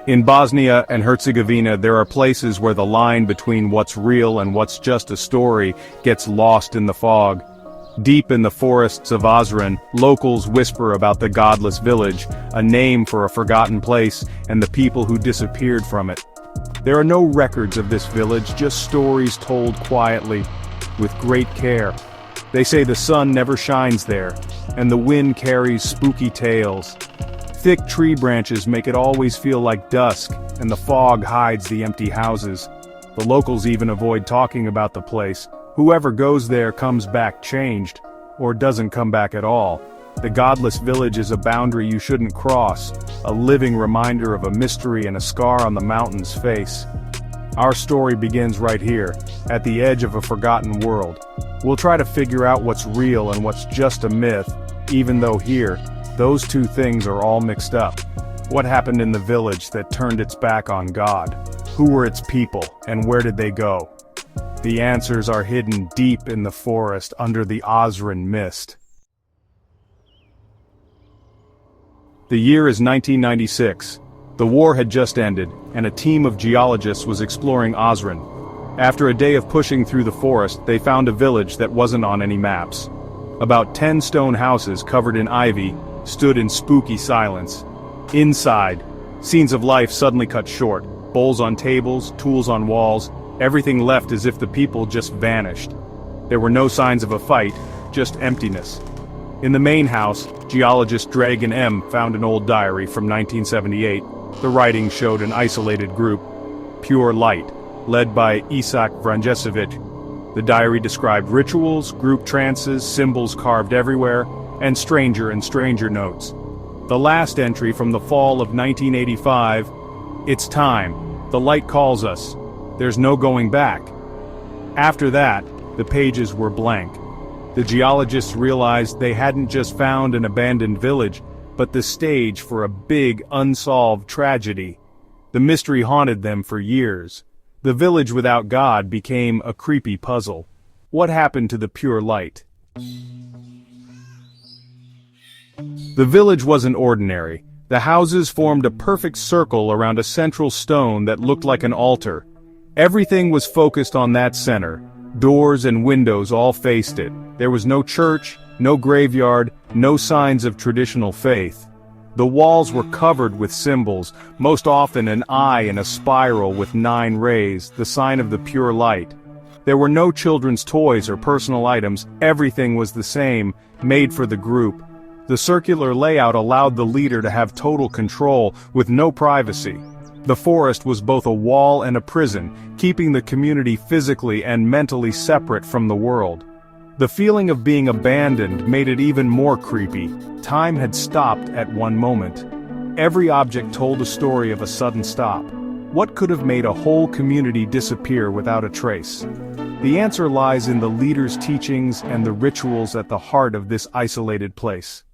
In Bosnia and Herzegovina, there are places where the line between what's real and what's just a story gets lost in the fog. Deep in the forests of Ozren, locals whisper about the godless village, a name for a forgotten place, and the people who disappeared from it. There are no records of this village, just stories told quietly, with great care. They say the sun never shines there, and the wind carries spooky tales. Thick tree branches make it always feel like dusk, and the fog hides the empty houses. The locals even avoid talking about the place. Whoever goes there comes back changed, or doesn't come back at all. The godless village is a boundary you shouldn't cross, a living reminder of a mystery and a scar on the mountain's face. Our story begins right here, at the edge of a forgotten world. We'll try to figure out what's real and what's just a myth, even though here, those two things are all mixed up. What happened in the village that turned its back on God? Who were its people, and where did they go? The answers are hidden deep in the forest under the Ozren mist. The year is 1996. The war had just ended, and a team of geologists was exploring Ozren. After a day of pushing through the forest, they found a village that wasn't on any maps. About 10 stone houses covered in ivy stood in spooky silence. Inside, scenes of life suddenly cut short. Bowls on tables, tools on walls, everything left as if the people just vanished. There were no signs of a fight, just emptiness. In the main house, geologist Dragon M found an old diary from 1978. The writing showed an isolated group, Pure Light, led by Isak Vranjesevic. The diary described rituals, group trances, symbols carved everywhere, and stranger notes. The last entry from the fall of 1985, "It's time. The light calls us. There's no going back." After that, the pages were blank. The geologists realized they hadn't just found an abandoned village, but the stage for a big, unsolved tragedy. The mystery haunted them for years. The village without God became a creepy puzzle. What happened to the pure light? The village wasn't ordinary. The houses formed a perfect circle around a central stone that looked like an altar. Everything was focused on that center. Doors and windows all faced it. There was no church, no graveyard, no signs of traditional faith. The walls were covered with symbols, most often an eye in a spiral with 9 rays, the sign of the pure light. There were no children's toys or personal items. Everything was the same, made for the group. The circular layout allowed the leader to have total control, with no privacy. The forest was both a wall and a prison, keeping the community physically and mentally separate from the world. The feeling of being abandoned made it even more creepy. Time had stopped at one moment. Every object told a story of a sudden stop. What could have made a whole community disappear without a trace? The answer lies in the leader's teachings and the rituals at the heart of this isolated place.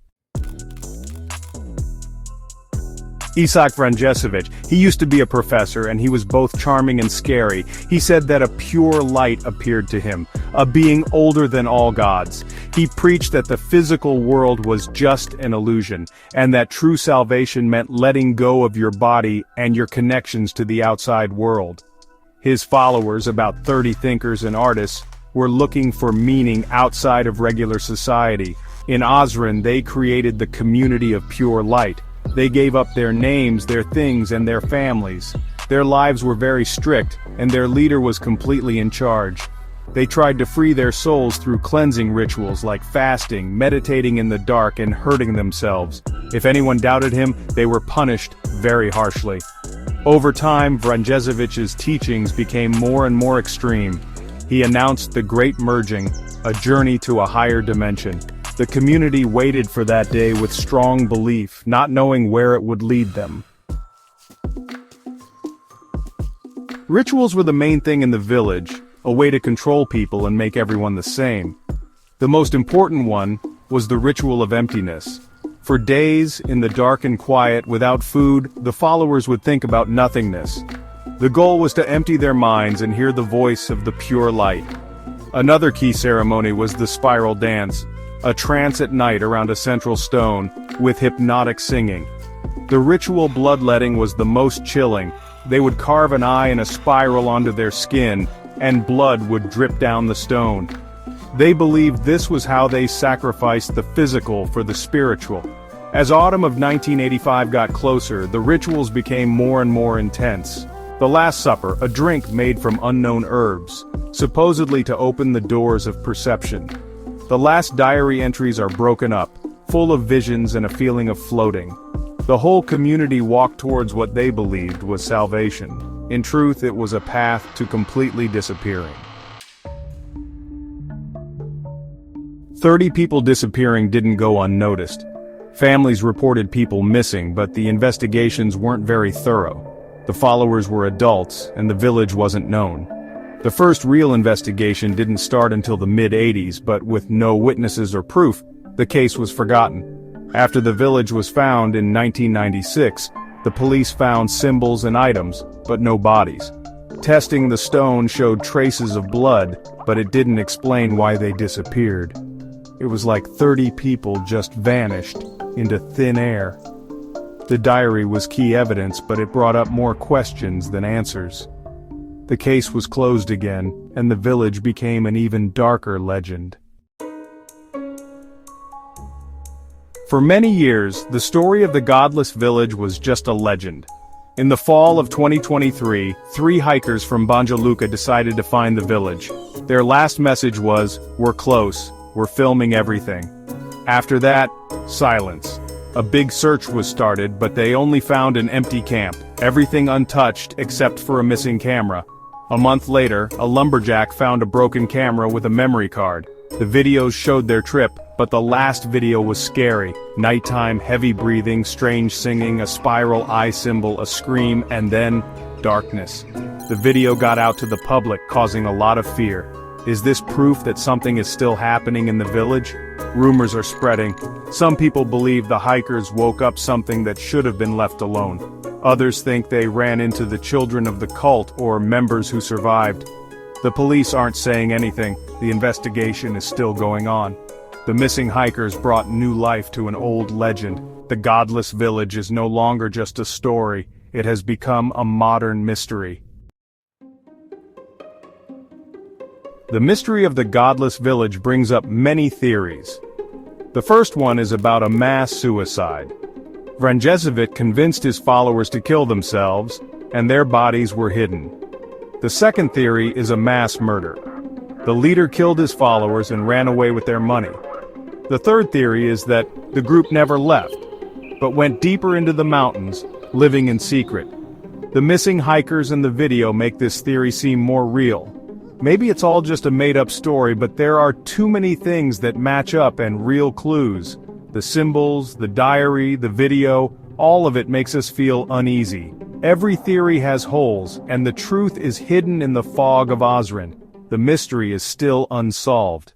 Isak Vranjesevic, he used to be a professor, and he was both charming and scary. He said that a pure light appeared to him, a being older than all gods. He preached that the physical world was just an illusion, and that true salvation meant letting go of your body and your connections to the outside world. His followers, about 30 thinkers and artists, were looking for meaning outside of regular society. In Ozren, they created the community of pure light. They gave up their names, their things, and their families. Their lives were very strict, and their leader was completely in charge. They tried to free their souls through cleansing rituals like fasting, meditating in the dark, and hurting themselves. If anyone doubted him, they were punished very harshly. Over time, Vranjesevic's teachings became more and more extreme. He announced the Great Merging, a journey to a higher dimension. The community waited for that day with strong belief, not knowing where it would lead them. Rituals were the main thing in the village, a way to control people and make everyone the same. The most important one was the ritual of emptiness. For days, in the dark and quiet, without food, the followers would think about nothingness. The goal was to empty their minds and hear the voice of the pure light. Another key ceremony was the spiral dance, a trance at night around a central stone, with hypnotic singing. The ritual bloodletting was the most chilling. They would carve an eye in a spiral onto their skin, and blood would drip down the stone. They believed this was how they sacrificed the physical for the spiritual. As autumn of 1985 got closer, the rituals became more and more intense. The Last Supper, a drink made from unknown herbs, supposedly to open the doors of perception. The last diary entries are broken up, full of visions and a feeling of floating. The whole community walked towards what they believed was salvation. In truth, it was a path to completely disappearing. 30 people disappearing didn't go unnoticed. Families reported people missing, but the investigations weren't very thorough. The followers were adults, and the village wasn't known. The first real investigation didn't start until the mid-80s, but with no witnesses or proof, the case was forgotten. After the village was found in 1996, the police found symbols and items, but no bodies. Testing the stone showed traces of blood, but it didn't explain why they disappeared. It was like 30 people just vanished into thin air. The diary was key evidence, but it brought up more questions than answers. The case was closed again, and the village became an even darker legend. For many years, the story of the godless village was just a legend. In the fall of 2023, 3 hikers from Banja Luka decided to find the village. Their last message was, "We're close, we're filming everything." After that, silence. A big search was started, but they only found an empty camp, everything untouched except for a missing camera. A month later, a lumberjack found a broken camera with a memory card. The videos showed their trip, but the last video was scary. Nighttime, heavy breathing, strange singing, a spiral eye symbol, a scream, and then darkness. The video got out to the public, causing a lot of fear. Is this proof that something is still happening in the village? Rumors are spreading. Some people believe the hikers woke up something that should have been left alone. Others think they ran into the children of the cult or members who survived. The police aren't saying anything. The investigation is still going on. The missing hikers brought new life to an old legend. The godless village is no longer just a story. It has become a modern mystery. The mystery of the godless village brings up many theories. The first one is about a mass suicide. Vranjezovic convinced his followers to kill themselves, and their bodies were hidden. The second theory is a mass murder. The leader killed his followers and ran away with their money. The third theory is that the group never left, but went deeper into the mountains, living in secret. The missing hikers in the video make this theory seem more real. Maybe it's all just a made-up story, but there are too many things that match up and real clues. The symbols, the diary, the video, all of it makes us feel uneasy. Every theory has holes, and the truth is hidden in the fog of Ozren. The mystery is still unsolved.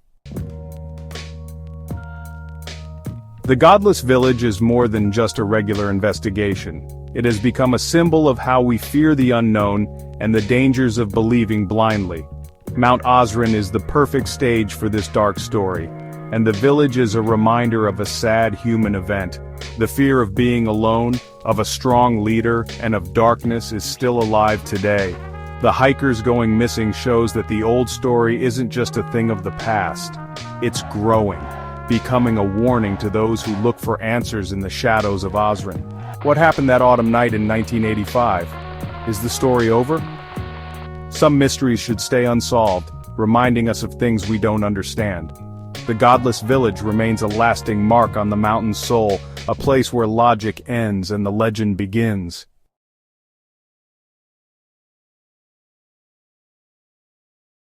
The Godless Village is more than just a regular investigation. It has become a symbol of how we fear the unknown and the dangers of believing blindly. Mount Ozren is the perfect stage for this dark story, and the village is a reminder of a sad human event. The fear of being alone, of a strong leader, and of darkness is still alive today. The hikers going missing shows that the old story isn't just a thing of the past. It's growing, becoming a warning to those who look for answers in the shadows of Ozren. What happened that autumn night in 1985? Is the story over? Some mysteries should stay unsolved, reminding us of things we don't understand. The Godless Village remains a lasting mark on the mountain's soul, a place where logic ends and the legend begins.